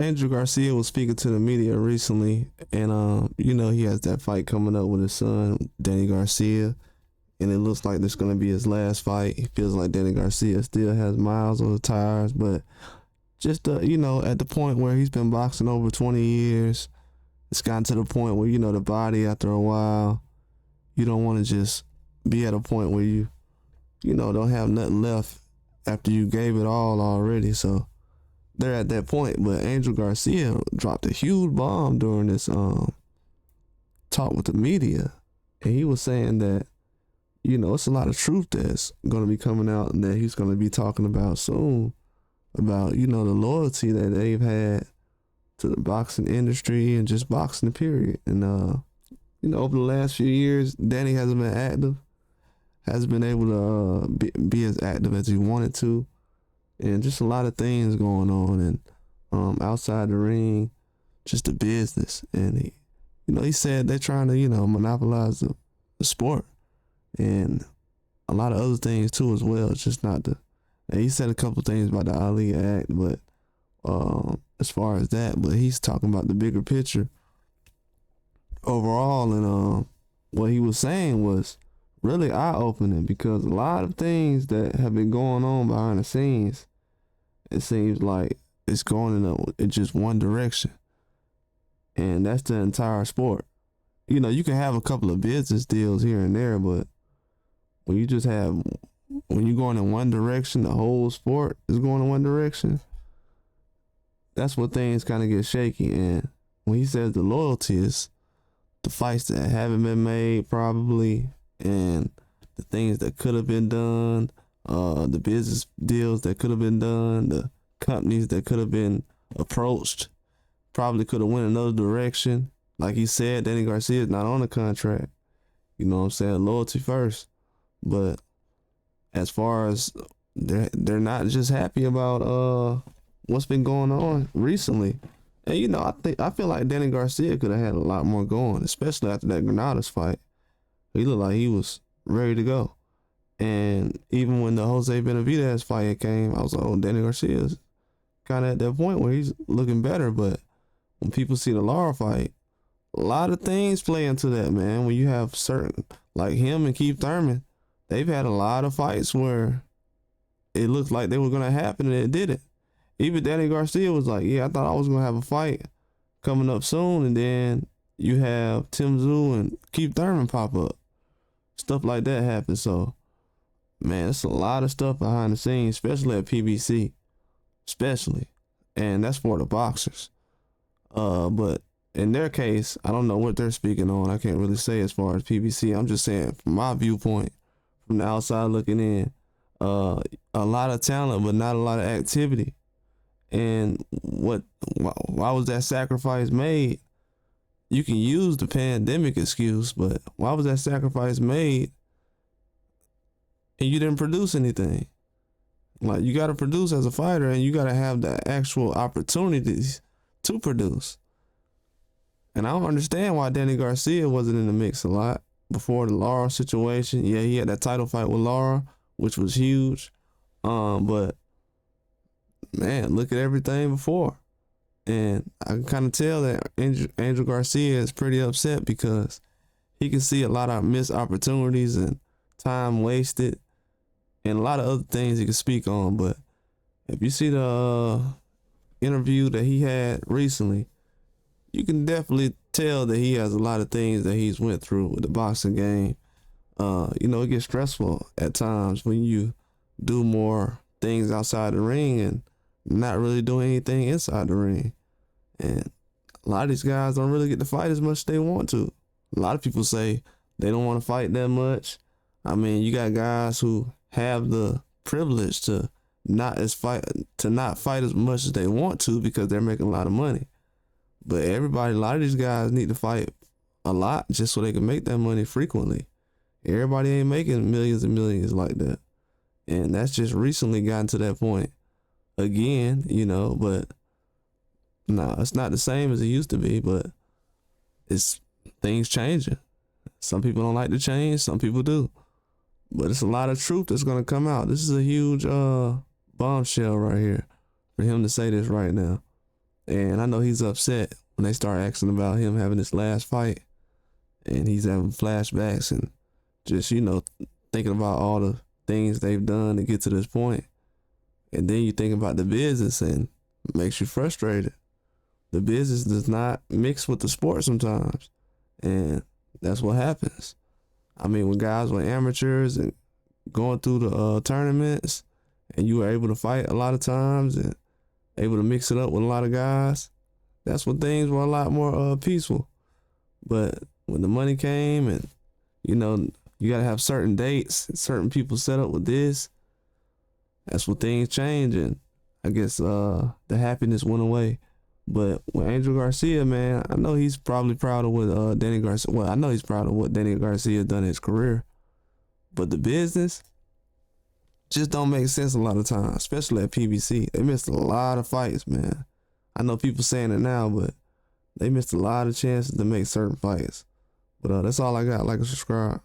Andrew Garcia was speaking to the media recently, and he has that fight coming up with his son, Danny Garcia, and it looks like this gonna be his last fight. He feels like Danny Garcia still has miles on the tires, but just at the point where he's been boxing over 20 years, it's gotten to the point where the body after a while, you don't want to just be at a point where you don't have nothing left after you gave it all already. So they're at that point. But Andrew Garcia dropped a huge bomb during this talk with the media, and he was saying that it's a lot of truth that's going to be coming out and that he's going to be talking about soon, about the loyalty that they've had to the boxing industry and just boxing period. And over the last few years, Danny hasn't been active, hasn't been able to be as active as he wanted to, and just a lot of things going on, and outside the ring, just the business. And he said they're trying to monopolize the sport and a lot of other things too as well. It's just not the. And he said a couple things about the Ali Act, but as far as that, but he's talking about the bigger picture overall. And what he was saying was really eye-opening, because a lot of things that have been going on behind the scenes, it seems like it's going in just one direction, and that's the entire sport. You can have a couple of business deals here and there, but when you're going in one direction, the whole sport is going in one direction, that's when things kind of get shaky. And when he says the loyalty is the fights that haven't been made probably, and the things that could have been done, the business deals that could have been done, the companies that could have been approached, probably could have went another direction. Like he said, Danny Garcia is not on the contract. You know what I'm saying? Loyalty first. But as far as they're not just happy about what's been going on recently. And I feel like Danny Garcia could have had a lot more going, especially after that Granadas fight. He looked like he was ready to go. And even when the Jose Benavidez fight came, I was like, oh, Danny Garcia's kind of at that point where he's looking better. But when people see the Lara fight, a lot of things play into that, man. When you have certain, like him and Keith Thurman, they've had a lot of fights where it looked like they were going to happen and it didn't. Even Danny Garcia was like, yeah, I thought I was going to have a fight coming up soon. And then you have Tim Tszyu and Keith Thurman pop up. Stuff like that happens. So, man, it's a lot of stuff behind the scenes, especially at PBC. Especially. And that's for the boxers. But in their case, I don't know what they're speaking on. I can't really say as far as PBC. I'm just saying from my viewpoint, from the outside looking in, a lot of talent, but not a lot of activity. And why was that sacrifice made? You can use the pandemic excuse, but why was that sacrifice made and you didn't produce anything? Like, you got to produce as a fighter, and you got to have the actual opportunities to produce. And I don't understand why Danny Garcia wasn't in the mix a lot before the Lara situation. Yeah, he had that title fight with Lara, which was huge. But man, look at everything before. And I can kind of tell that Andrew Garcia is pretty upset because he can see a lot of missed opportunities and time wasted and a lot of other things he can speak on. But if you see the interview that he had recently, you can definitely tell that he has a lot of things that he's went through with the boxing game. It gets stressful at times when you do more things outside the ring and not really doing anything inside the ring. And a lot of these guys don't really get to fight as much as they want to. A lot of people say they don't want to fight that much. I mean, you got guys who have the privilege to not fight as much as they want to because they're making a lot of money. But a lot of these guys need to fight a lot just so they can make that money frequently. Everybody ain't making millions and millions like that. And that's just recently gotten to that point again, but no, it's not the same as it used to be, but it's things changing. Some people don't like to change, some people do. But it's a lot of truth that's going to come out. This is a huge bombshell right here for him to say this right now. And I know he's upset when they start asking about him having this last fight, and he's having flashbacks and just, thinking about all the things they've done to get to this point. And then you think about the business and it makes you frustrated. The business does not mix with the sport sometimes. And that's what happens. I mean, when guys were amateurs and going through the tournaments, and you were able to fight a lot of times and able to mix it up with a lot of guys, that's when things were a lot more peaceful. But when the money came and, you got to have certain dates, certain people set up with this, that's when things change. And I guess the happiness went away. But with Andrew Garcia, man, I know he's probably proud of what Danny Garcia, well, I know he's proud of what Danny Garcia done in his career. But the business just don't make sense a lot of times, especially at PBC. They missed a lot of fights, man. I know people saying it now, but they missed a lot of chances to make certain fights. But that's all I got. Like and subscribe.